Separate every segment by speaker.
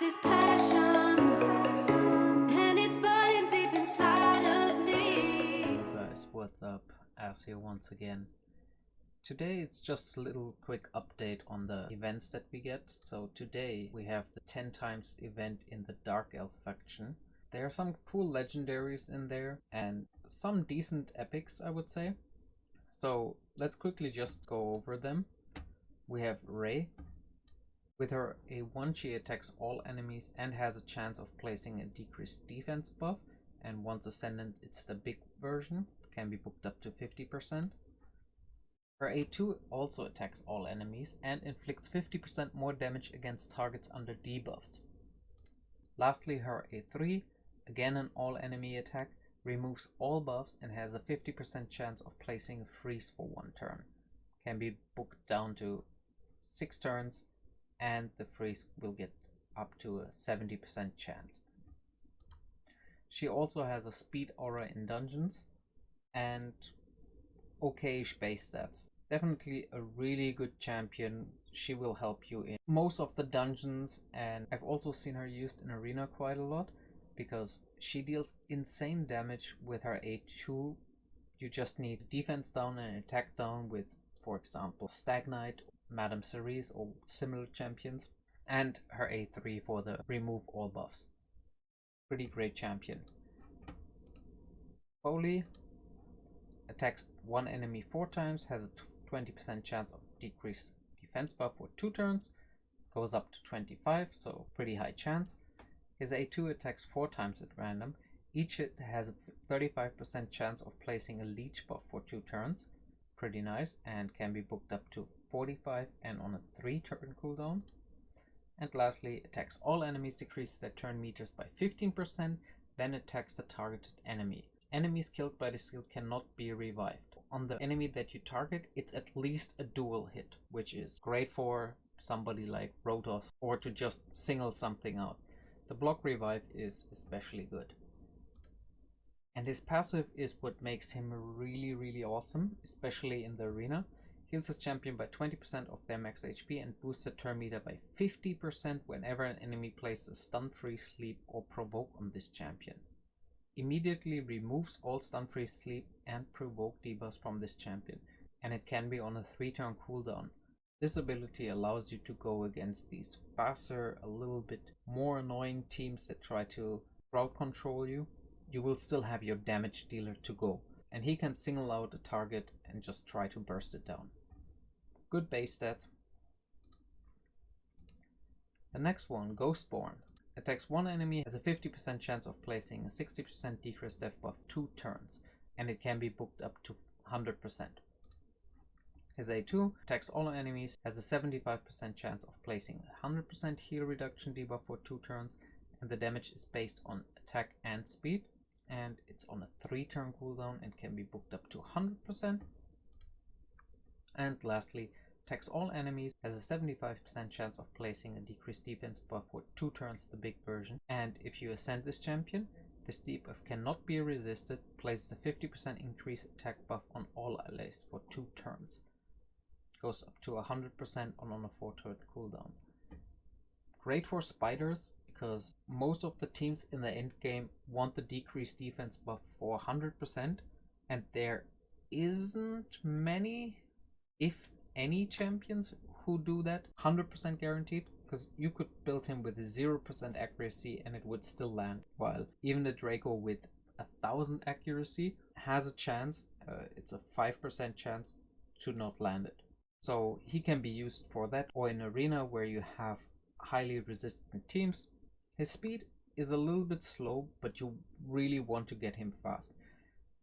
Speaker 1: this passion, and it's burning deep inside of me.
Speaker 2: Hello guys, what's up? As here once again. Today it's just a little quick update on the events that we get. So today we have the 10 times event in the Dark Elf faction. There are some cool legendaries in there and some decent epics, I would say. So let's quickly just go over them. We have Ray. With her A1 she attacks all enemies and has a chance of placing a decreased defense buff, and once ascendant it's the big version, can be booked up to 50%. Her A2 also attacks all enemies and inflicts 50% more damage against targets under debuffs. Lastly, her A3, again an all enemy attack, removes all buffs and has a 50% chance of placing a freeze for 1 turn. Can be booked down to 6 turns and the freeze will get up to a 70% chance. She also has a speed aura in dungeons and okayish base stats. Definitely a really good champion. She will help you in most of the dungeons, and I've also seen her used in arena quite a lot because she deals insane damage with her A2. You just need defense down and attack down with, for example, Stag Knight, Madame Cerise or similar champions, and her A3 for the remove all buffs. Pretty great champion. Foley attacks one enemy 4 times, has a 20% chance of decreased defense buff for 2 turns, goes up to 25, so pretty high chance. His A2 attacks 4 times at random. Each hit has a 35% chance of placing a leech buff for 2 turns. Pretty nice, and can be booked up to 45 and on a 3-turn cooldown. And lastly, attacks all enemies, decreases their turn meters by 15%, then attacks the targeted enemy. Enemies killed by this skill cannot be revived. On the enemy that you target, it's at least a dual hit, which is great for somebody like Rotos or to just single something out. The block revive is especially good. And his passive is what makes him really awesome, especially in the arena. Heals his champion by 20% of their max HP and boosts the turn meter by 50% whenever an enemy places a stun, freeze, sleep or provoke on this champion. Immediately removes all stun, freeze, sleep and provoke debuffs from this champion, and it can be on a 3-turn cooldown. This ability allows you to go against these faster, a little bit more annoying teams that try to crowd control you. You will still have your damage dealer to go, and he can single out a target and just try to burst it down. Good base stats. The next one, Ghostborn. Attacks one enemy, has a 50% chance of placing a 60% decreased death buff 2 turns, and it can be booked up to 100%. His A2 attacks all enemies, has a 75% chance of placing a 100% heal reduction debuff for 2 turns, and the damage is based on attack and speed, and it's on a 3-turn cooldown and can be booked up to 100%. And lastly, attacks all enemies, has a 75% chance of placing a decreased defense buff for 2 turns, the big version, and if you ascend this champion, this debuff cannot be resisted, places a 50% increased attack buff on all allies for 2 turns. Goes up to 100% on a 4-turn cooldown. Great for spiders, because most of the teams in the end game want the decreased defense buff for 100%, and there isn't many, if any, champions who do that 100% guaranteed, because you could build him with 0% accuracy and it would still land, while even the Draco with 1000 accuracy has a chance, it's a 5% chance to not land it. So he can be used for that, or in arena where you have highly resistant teams. His speed is a little bit slow, but you really want to get him fast.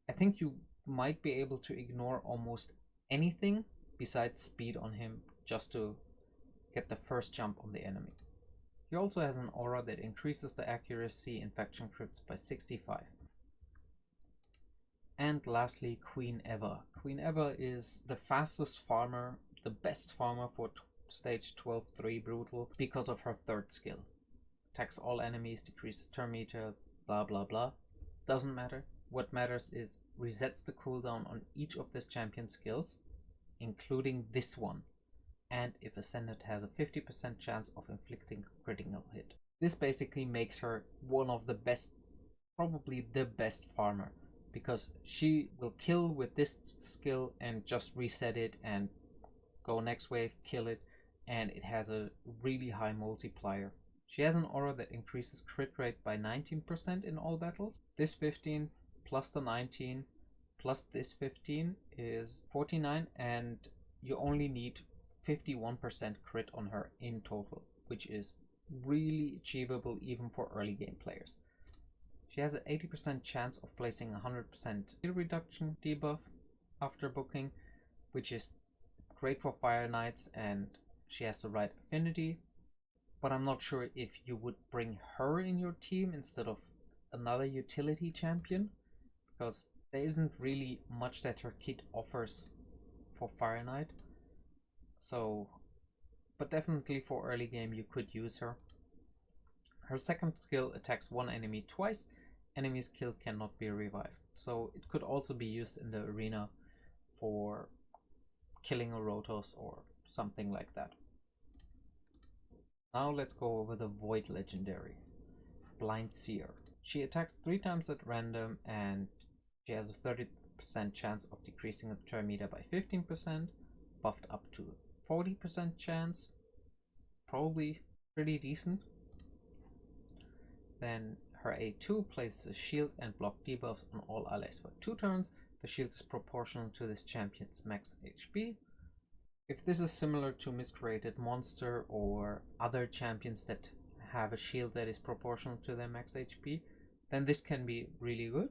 Speaker 2: I think you might be able to ignore almost anything besides speed on him just to get the first jump on the enemy. He also has an aura that increases the accuracy in faction crits by 65. And lastly, Queen Eva. Queen Eva is the fastest farmer, the best farmer for stage 12-3 brutal because of her 3rd skill. Attacks all enemies, decreases turn meter, blah blah blah. Doesn't matter. What matters is resets the cooldown on each of this champion skills, including this one, and if ascended has a 50% chance of inflicting a critical hit. This basically makes her one of the best, probably the best farmer, because she will kill with this skill and just reset it and go next wave, kill it, and it has a really high multiplier. She has an aura that increases crit rate by 19% in all battles. This 15 plus the 19 plus this 15 is 49, and you only need 51% crit on her in total, which is really achievable even for early game players. She has an 80% chance of placing 100% heal reduction debuff after booking, which is great for Fire Knights, and she has the right affinity. But I'm not sure if you would bring her in your team instead of another utility champion, because there isn't really much that her kit offers for Fire Knight. So, but definitely for early game you could use her. Her second skill attacks one enemy twice. Enemy's kill cannot be revived. So it could also be used in the arena for killing a Rotos or something like that. Now let's go over the Void Legendary. Blind Seer. She attacks 3 times at random, and she has a 30% chance of decreasing the turn meter by 15%, buffed up to 40% chance. Probably pretty decent. Then her A2 places shield and block debuffs on all allies for 2 turns. The shield is proportional to this champion's max HP. If this is similar to Miscreated Monster or other champions that have a shield that is proportional to their max HP, then this can be really good.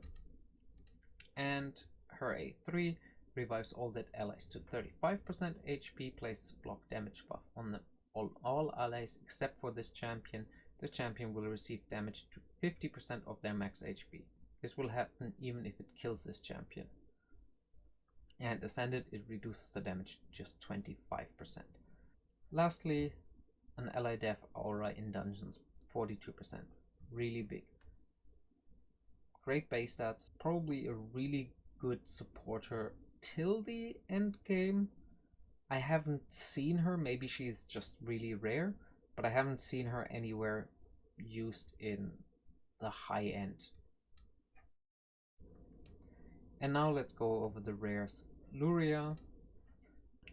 Speaker 2: And her A3 revives all dead allies to 35% HP, places block damage buff on all allies except for this champion. The champion will receive damage to 50% of their max HP. This will happen even if it kills this champion. And Ascended, it reduces the damage to just 25%. Lastly, an ally death aura in dungeons, 42%. Really big. Great base stats, probably a really good supporter till the end game. I haven't seen her, maybe she's just really rare, but I haven't seen her anywhere used in the high end. And now let's go over the rares. Luria.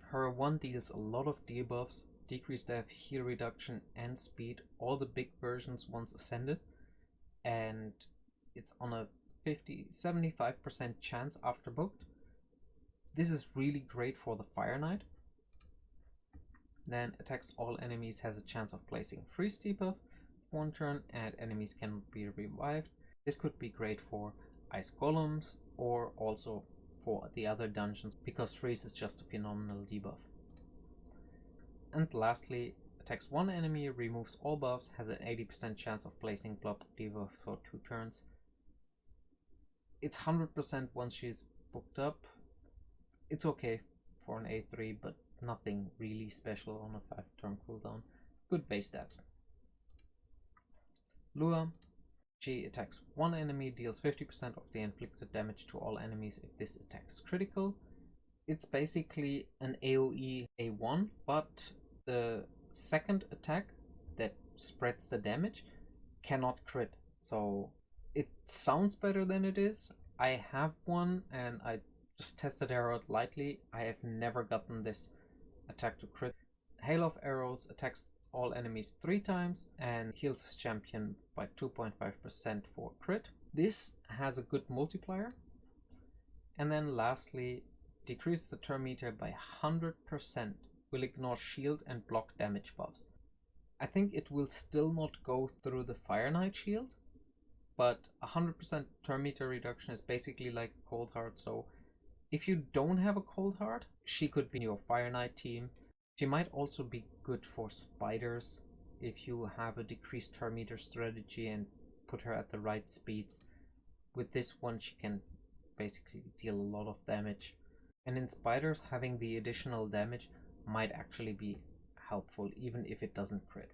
Speaker 2: Her 1 deals a lot of debuffs, decreased death, heal reduction, and speed, all the big versions once ascended, and it's on a 75% chance after booked. This is really great for the Fire Knight. Then attacks all enemies, has a chance of placing freeze debuff 1 turn, and enemies cannot be revived. This could be great for Ice Golems or also for the other dungeons, because freeze is just a phenomenal debuff. And lastly, attacks 1 enemy, removes all buffs, has an 80% chance of placing block debuff for 2 turns. It's 100% once she's booked up. It's okay for an A3, but nothing really special on a 5-turn cooldown. Good base stats. Lua. She attacks 1 enemy, deals 50% of the inflicted damage to all enemies if this attack is critical. It's basically an AoE A1, but the second attack that spreads the damage cannot crit. So it sounds better than it is. I have one and I just tested her out lightly. I have never gotten this attack to crit. Hail of Arrows attacks all enemies 3 times and heals his champion by 2.5% for crit. This has a good multiplier. And then lastly, decreases the turn meter by 100%, will ignore shield and block damage buffs. I think it will still not go through the Fire Knight shield, but 100% turn meter reduction is basically like a Cold Heart, so if you don't have a Cold Heart, she could be your Fire Knight team. She might also be good for spiders if you have a decreased turn meter strategy and put her at the right speeds. With this one she can basically deal a lot of damage. And in spiders, having the additional damage might actually be helpful even if it doesn't crit.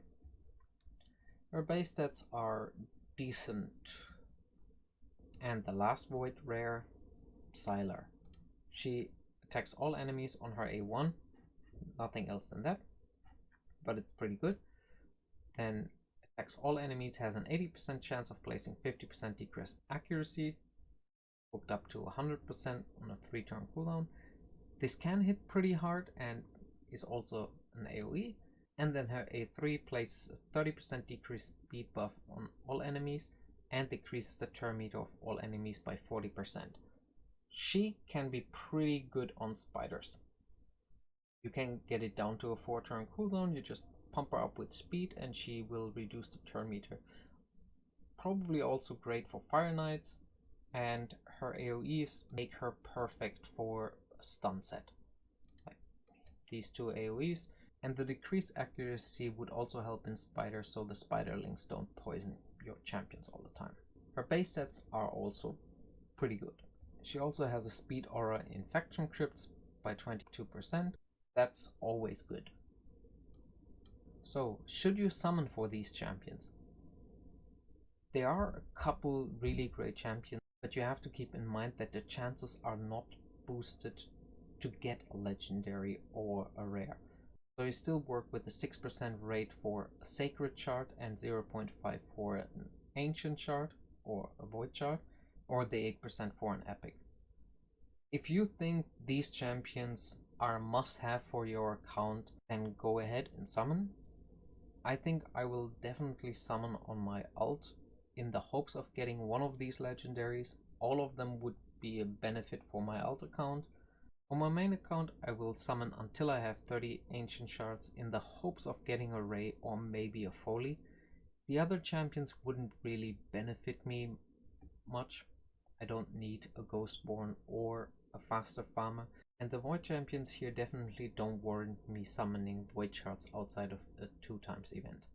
Speaker 2: Her base stats are decent. And the last void rare, Sylar. She attacks all enemies on her A1. Nothing else than that, but it's pretty good. Then Attacks all enemies, has an 80% chance of placing 50% decreased accuracy, booked up to 100% on a 3-turn cooldown. This can hit pretty hard and is also an AoE. And then her A3 places a 30% decreased speed buff on all enemies and decreases the turn meter of all enemies by 40%. She can be pretty good on spiders. You can get it down to a 4-turn cooldown, you just pump her up with speed and she will reduce the turn meter. Probably also great for Fire Knights, and her AoEs make her perfect for a stun set. Like these two AoEs. And the decreased accuracy would also help in spiders, so the spiderlings don't poison your champions all the time. Her base sets are also pretty good. She also has a speed aura infection crypts by 22%. That's always good. So, should you summon for these champions? There are a couple really great champions, but you have to keep in mind that the chances are not boosted to get a legendary or a rare. So you still work with a 6% rate for a sacred shard and 0.5 for an ancient shard or a void shard, or the 8% for an epic. If you think these champions are a must-have for your account, then go ahead and summon. I think I will definitely summon on my alt in the hopes of getting one of these legendaries. All of them would be a benefit for my alt account. On my main account, I will summon until I have 30 ancient shards in the hopes of getting a ray or maybe a foley. The other champions wouldn't really benefit me much. I don't need a Ghostborn or a faster farmer, and the void champions here definitely don't warrant me summoning void shards outside of a 2x event.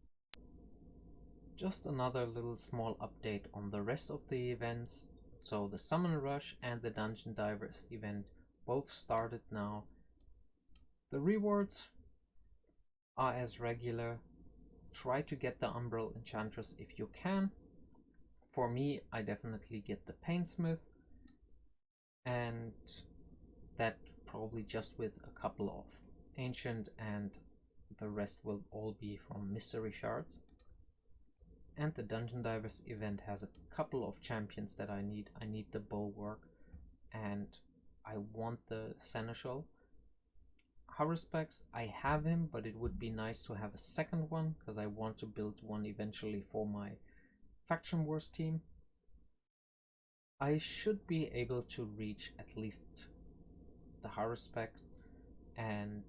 Speaker 2: Just another little small update on the rest of the events. So the Summon Rush and the Dungeon Divers event both started now. The rewards are as regular. Try to get the Umbral Enchantress if you can. For me, I definitely get the Painsmith, and that probably just with a couple of Ancient, and the rest will all be from Mystery Shards. And the Dungeon Divers event has a couple of champions that I need. I need the Bulwark, and I want the Seneschal. Haruspex, I have him, but it would be nice to have a second one, because I want to build one eventually for my Faction Wars team. I should be able to reach at least the Haruspex, and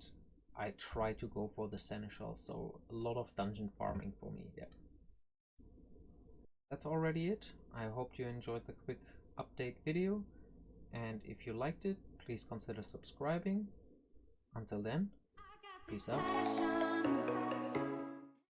Speaker 2: I try to go for the Seneschal, so a lot of dungeon farming for me, yeah. That's already it. I hope you enjoyed the quick update video, and if you liked it, please consider subscribing. Until then, peace out.
Speaker 1: Passion.